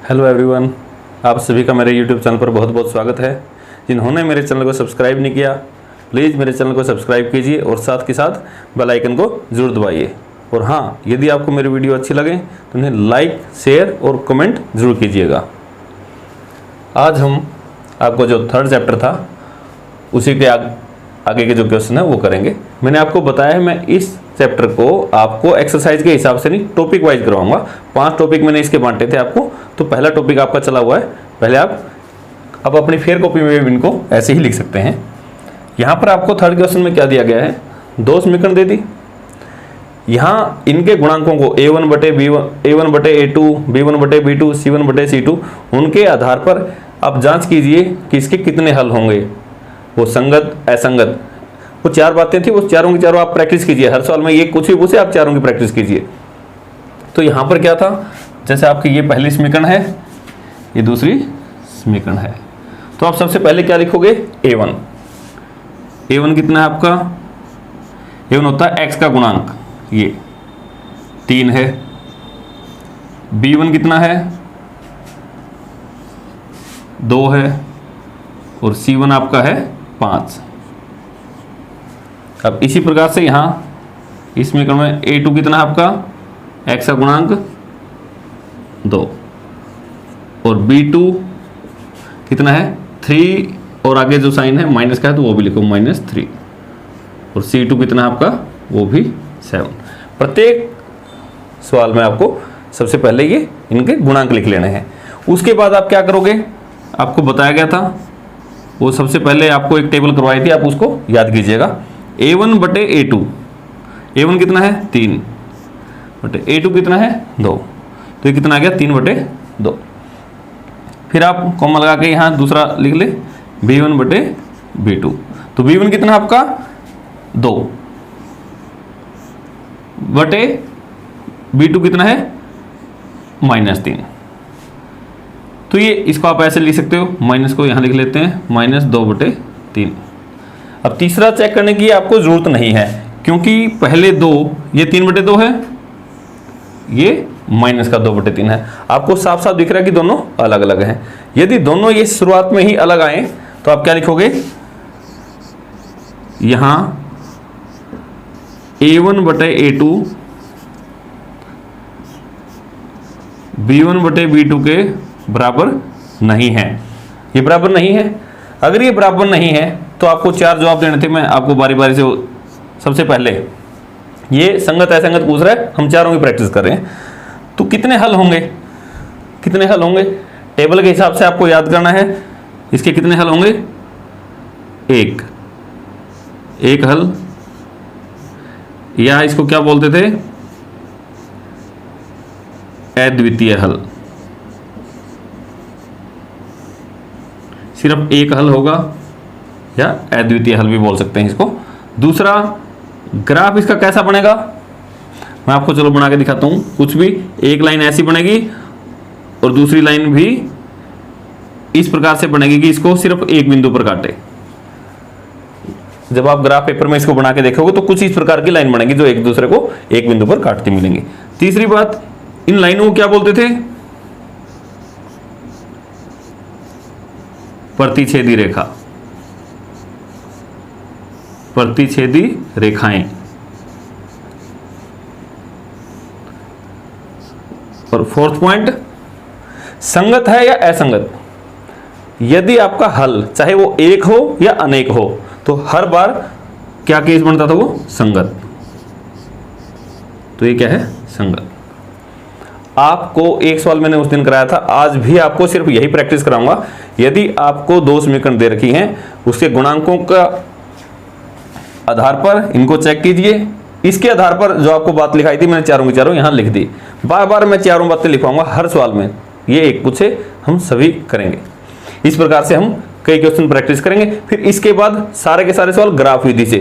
Hello everyone, आप सभी का मेरे यूट्यूब चैनल पर बहुत बहुत स्वागत है। जिन्होंने मेरे चैनल को सब्सक्राइब नहीं किया, प्लीज़ मेरे चैनल को सब्सक्राइब कीजिए और साथ के साथ बेल आइकन को जरूर दबाइए। और हाँ, यदि आपको मेरी वीडियो अच्छी लगे तो उन्हें लाइक, शेयर और कमेंट ज़रूर कीजिएगा। आज हम आपको जो थर्ड चैप्टर था उसी के आगे के जो क्वेश्चन है वो करेंगे। मैंने आपको बताया है मैं इस चैप्टर को आपको एक्सरसाइज के हिसाब से नहीं, टॉपिक वाइज करवाऊंगा। 5 टॉपिक मैंने इसके बांटे थे आपको। तो पहला टॉपिक आपका चला हुआ है, पहले आप अब अपनी फेयर कॉपी में भी इनको ऐसे ही लिख सकते हैं। यहाँ पर आपको थर्ड क्वेश्चन में क्या दिया गया है, 2 समीकरण दे दी। यहाँ इनके गुणांकों को a1 बटे a2, b1 बटे b2, c1 बटे c2 उनके आधार पर आप जांच कीजिए कि इसके कितने हल होंगे, वो संगत, असंगत। वो 4 बातें थी, वो चारों की चारों आप प्रैक्टिस कीजिए। हर सवाल में ये कुछ भी पूछे, आप चारों की प्रैक्टिस कीजिए। तो यहाँ पर क्या था, जैसे आपकी ये पहली समीकरण है, ये दूसरी समीकरण है। तो आप सबसे पहले क्या लिखोगे, a1। a1 कितना है आपका, a1 होता है x का गुणांक, ये 3 है। b1 कितना है, 2 है। और c1 आपका है 5। अब इसी प्रकार से यहाँ इस समीकरण में a2 कितना है आपका, x का गुणांक 2 और b2 कितना है 3, और आगे जो साइन है माइनस का है तो वो भी लिखो -3। और c2 कितना है आपका, वो भी 7। प्रत्येक सवाल में आपको सबसे पहले ये इनके गुणांक लिख लेने हैं। उसके बाद आप क्या करोगे, आपको बताया गया था, वो सबसे पहले आपको एक टेबल करवाई थी, आप उसको याद कीजिएगा। a1 बटे a2, a1 कितना है 3 बटे a2 कितना है 2, तो ये कितना आ गया 3 बटे 2। फिर आप कॉमा लगा के यहाँ दूसरा लिख ले b1 बटे b2, तो b1 कितना है आपका 2 बटे b2 कितना है -3। तो ये इसको आप ऐसे लिख सकते हो, माइनस को यहाँ लिख लेते हैं -2 बटे 3। अब तीसरा चेक करने की आपको जरूरत नहीं है, क्योंकि पहले 2, ये 3 बटे 2 है, ये माइनस का 2 बटे 3 है। आपको साफ साफ दिख रहा है कि दोनों अलग अलग हैं। यदि दोनों ये शुरुआत में ही अलग आए तो आप क्या लिखोगे, यहां a1 बटे a2 b1 बटे b2 के बराबर नहीं है। ये बराबर नहीं है। अगर ये बराबर नहीं है तो आपको 4 जवाब देने थे। मैं आपको बारी बारी से, सबसे पहले ये संगत असंगत पूछ रहा है, हम चारों की प्रैक्टिस कर रहे हैं। तो कितने हल होंगे, कितने हल होंगे, टेबल के हिसाब से आपको याद करना है। इसके कितने हल होंगे, एक हल, या इसको क्या बोलते थे, अद्वितीय हल। सिर्फ एक हल होगा, या अद्वितीय हल भी बोल सकते हैं इसको। दूसरा, ग्राफ इसका कैसा बनेगा, मैं आपको चलो बना के दिखाता हूं। कुछ भी एक लाइन ऐसी बनेगी और दूसरी लाइन भी इस प्रकार से बनेगी कि इसको सिर्फ एक बिंदु पर काटे। जब आप ग्राफ पेपर में इसको बना के देखोगे तो कुछ इस प्रकार की लाइन बनेगी जो एक दूसरे को एक बिंदु पर काटती मिलेंगी। तीसरी बात, इन लाइनों को क्या बोलते थे, प्रतिच्छेदी रेखा, प्रतिच्छेदी रेखाएं। और फोर्थ पॉइंट, संगत है या असंगत। यदि आपका हल चाहे वो एक हो या अनेक हो तो हर बार क्या केस बनता था, वो संगत। तो ये क्या है, संगत। आपको एक सवाल मैंने उस दिन कराया था, आज भी आपको सिर्फ यही प्रैक्टिस कराऊंगा। यदि आपको 2 समीकरण दे रखी हैं, उसके गुणांकों का आधार पर इनको चेक कीजिए। इसके आधार पर जो आपको बात लिखाई थी मैंने चारों की चारों यहां लिख दी। बार बार मैं चारों बातें लिखवाऊंगा हर सवाल में, ये एक पूछे हम सभी करेंगे। इस प्रकार से हम कई क्वेश्चन प्रैक्टिस करेंगे। फिर इसके बाद सारे के सारे सवाल ग्राफ विधि से,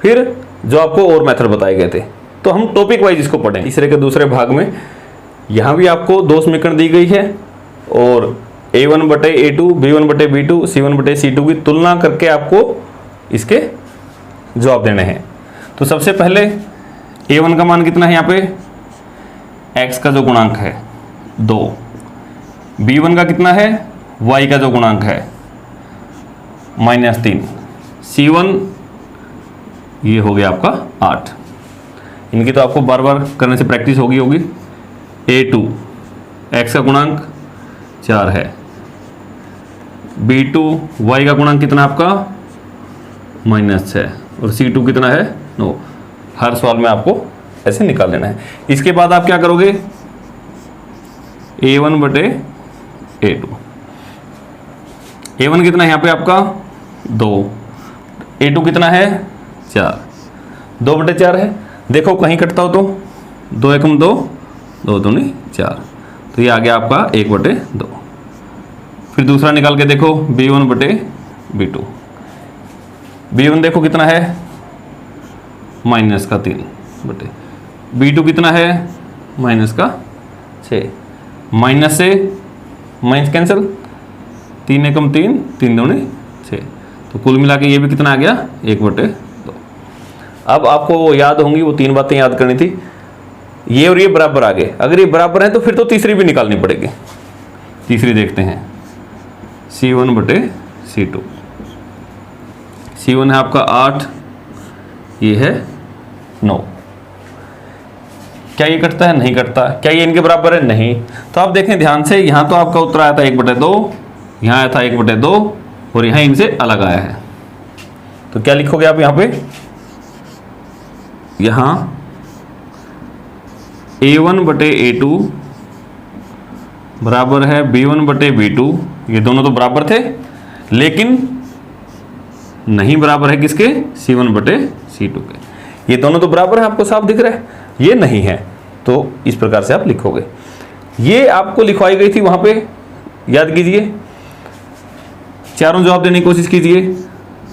फिर जो आपको और मेथड बताए गए थे। तो हम टॉपिक वाइज इसको पढ़ें। तीसरे के दूसरे भाग में यहां भी आपको 2 समीकरण दी गई है और a1 बटे a2, b1 बटे b2, c1 बटे c2 की तुलना करके आपको इसके जवाब देने हैं। तो सबसे पहले a1 का मान कितना है, यहाँ पे x का जो गुणांक है 2, B1 का कितना है, y का जो गुणांक है -3, C1 ये हो गया आपका 8। इनकी तो आपको बार बार करने से प्रैक्टिस होगी। A2 x का गुणांक 4 है, B2 y का गुणांक कितना आपका -6 और C2 कितना है 9। हर सवाल में आपको ऐसे निकाल लेना है। इसके बाद आप क्या करोगे, A1 बटे A2, A1 कितना है यहाँ पे आपका 2, A2 कितना है 4, 2 बटे 4 है। देखो कहीं कटता हो तो 2 एकम 2, 2 दूनी 4, तो ये आ गया आपका 1 बटे 2। फिर दूसरा निकाल के देखो B1 बटे B2, B1 देखो कितना है -3 बटे, B2 कितना है -6, माइनस से माइनस कैंसिल, 3 एकम 3, 3 दूनी 6, तो कुल मिला के ये भी कितना आ गया 1 बटे 2। अब आपको वो याद होंगी, वो 3 बातें याद करनी थी, ये और ये बराबर आ गए। अगर ये बराबर है तो फिर तो तीसरी भी निकालनी पड़ेगी। तीसरी देखते हैं, C1 बटे C2, C1 है आपका 8, ये है 9। क्या ये कटता है, नहीं कटता। क्या ये इनके बराबर है, नहीं। तो आप देखें ध्यान से, यहाँ तो आपका उत्तर आया था 1 बटे 2, यहाँ आया था 1 बटे 2 और यहाँ इनसे अलग आया है। तो क्या लिखोगे आप यहाँ पे, यहाँ A1 बटे A2 बराबर है B1 बटे B2। ये दोनों तो बराबर थे, लेकिन नहीं बराबर है किसके, C1 बटे C2 के। ये दोनों तो बराबर है, आपको साफ दिख रहा है, ये नहीं है। तो इस प्रकार से आप लिखोगे। ये आपको लिखवाई गई थी वहां पे, याद कीजिए। चारों जवाब देने की कोशिश कीजिए।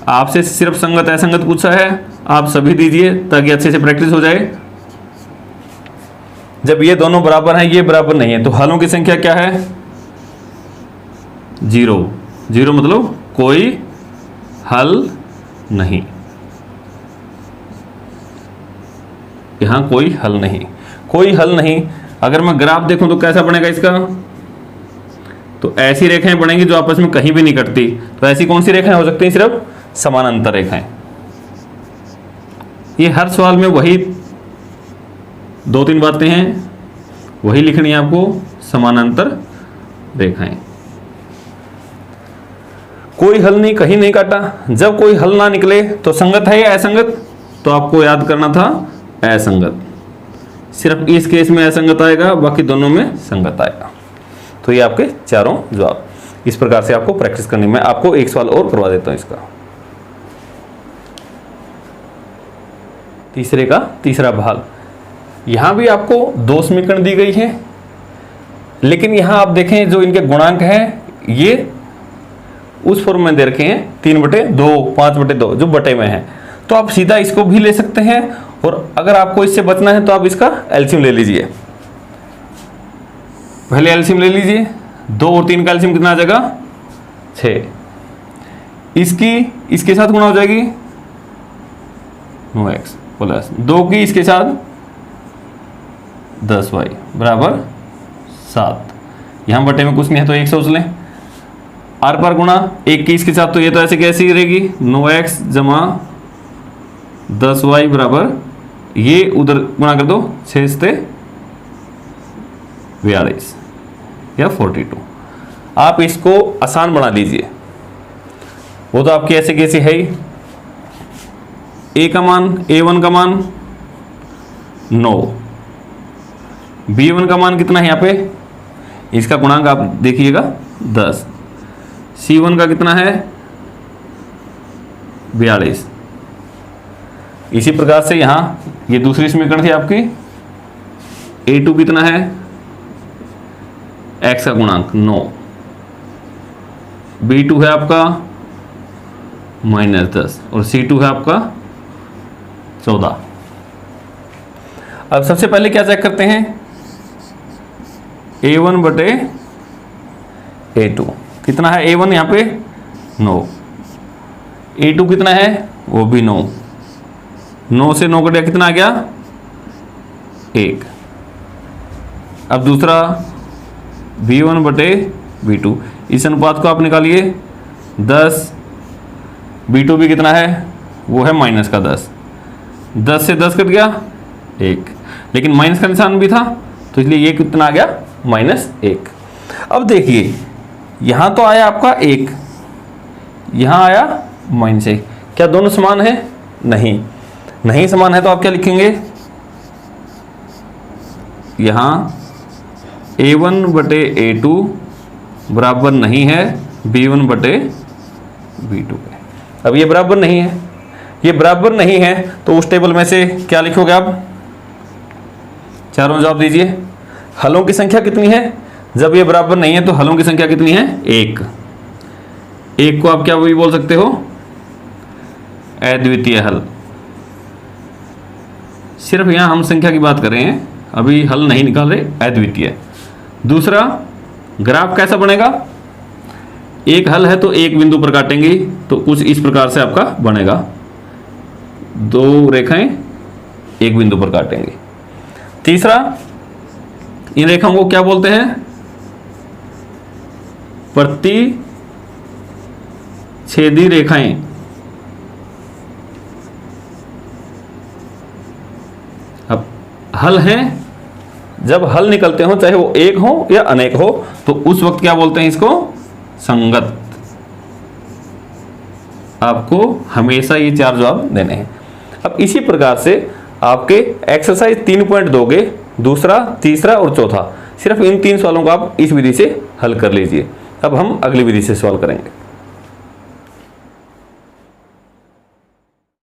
आपसे सिर्फ संगत असंगत पूछा है, आप सभी दीजिए ताकि अच्छे से प्रैक्टिस हो जाए। जब ये दोनों बराबर हैं, ये बराबर नहीं है, तो हलों की संख्या क्या है 0। 0 मतलब कोई हल नहीं, यहां कोई हल नहीं, कोई हल नहीं। अगर मैं ग्राफ देखूं तो कैसा बनेगा इसका, तो ऐसी रेखाएं बनेंगी जो आपस में कहीं भी नहीं कटती। तो ऐसी कौन सी रेखाएं हो सकती हैं, सिर्फ समानांतर रेखाएं। ये हर सवाल में वही 2-3 बातें हैं, वही लिखनी है आपको, समानांतर रेखाएं। कोई हल नहीं, कहीं नहीं काटा। जब कोई हल ना निकले तो संगत है या असंगत, तो आपको याद करना था असंगत। सिर्फ इस केस में असंगत आएगा, बाकी दोनों में संगत आएगा। तो ये आपके चारों जवाब। इस प्रकार से आपको प्रैक्टिस करनी। मैं आपको एक सवाल और करवा देता हूं इसका, तीसरे का तीसरा भाग। यहां भी आपको 2 समीकरण दी गई है, लेकिन यहां आप देखें जो इनके गुणांक हैं, ये उस फॉर्म में दे रखे हैं 3 बटे 2, 5 बटे 2 जो बटे में है। तो आप सीधा इसको भी ले सकते हैं, और अगर आपको इससे बचना है तो आप इसका एलसीएम ले लीजिए। पहले एलसीएम ले लीजिए, 2 और 3 का एलसीएम कितना आ जाएगा 6। इसकी इसके साथ गुणा हो जाएगी 9x प्लस 2 की इसके साथ 10y बराबर 7। यहां बटे में कुछ नहीं है तो 1 सोच लें। आर पर गुणा 1 की इसके साथ, तो ये तो ऐसे कैसी रहेगी 9x जमा 10y बराबर, ये उधर गुणा कर दो 6 से 42 या 42। आप इसको आसान बना लीजिए, वो तो आपकी ऐसे कैसी है ही। A का मान, A1 का मान 9, B1 का मान कितना है यहाँ पे, इसका गुणांक आप देखिएगा 10, C1 का कितना है 42। इसी प्रकार से यहां ये दूसरी समीकरण थी आपकी, A2 कितना है, x का गुणांक 9, B2 है आपका -10 और C2 है आपका 14। अब सबसे पहले क्या चेक करते हैं, A1 बटे A2 कितना है, A1 यहाँ पे 9, A2 कितना है वो भी 9, 9 से 9 कटा कितना आ गया 1। अब दूसरा V1 बटे V2। इस अनुपात को आप निकालिए 10, V2 भी कितना है, वो है माइनस का 10, 10 से 10 कट गया 1, लेकिन माइनस का निशान भी था तो इसलिए ये कितना आ गया -1। अब देखिए यहाँ तो आया आपका 1, यहाँ आया -1, क्या दोनों समान है? नहीं समान है तो आप क्या लिखेंगे, यहाँ A1 बटे A2 बराबर नहीं है B1 बटे B2 के। अब ये बराबर नहीं है, ये बराबर नहीं है तो उस टेबल में से क्या लिखोगे आप? चारों जवाब दीजिए। हलों की संख्या कितनी है? जब ये बराबर नहीं है तो हलों की संख्या कितनी है? 1 को आप क्या भी बोल सकते हो? अद्वितीय हल। सिर्फ यहां हम संख्या की बात कर रहे हैं, अभी हल नहीं निकाल रहे, अद्वितीय। दूसरा, ग्राफ कैसा बनेगा? एक हल है तो एक बिंदु पर काटेंगे तो कुछ इस प्रकार से आपका बनेगा, 2 रेखाएं एक बिंदु पर काटेंगे। तीसरा, इन रेखाओं को क्या बोलते हैं? प्रतिच्छेदी रेखाएं। अब हल हैं, जब हल निकलते हो चाहे वो एक हो या अनेक हो तो उस वक्त क्या बोलते हैं इसको? संगत। आपको हमेशा ये 4 जवाब देने हैं। अब इसी प्रकार से आपके एक्सरसाइज 3.2 के दूसरा, तीसरा और चौथा, सिर्फ इन 3 सवालों को आप इस विधि से हल कर लीजिए। अब हम अगली विधि से सवाल करेंगे।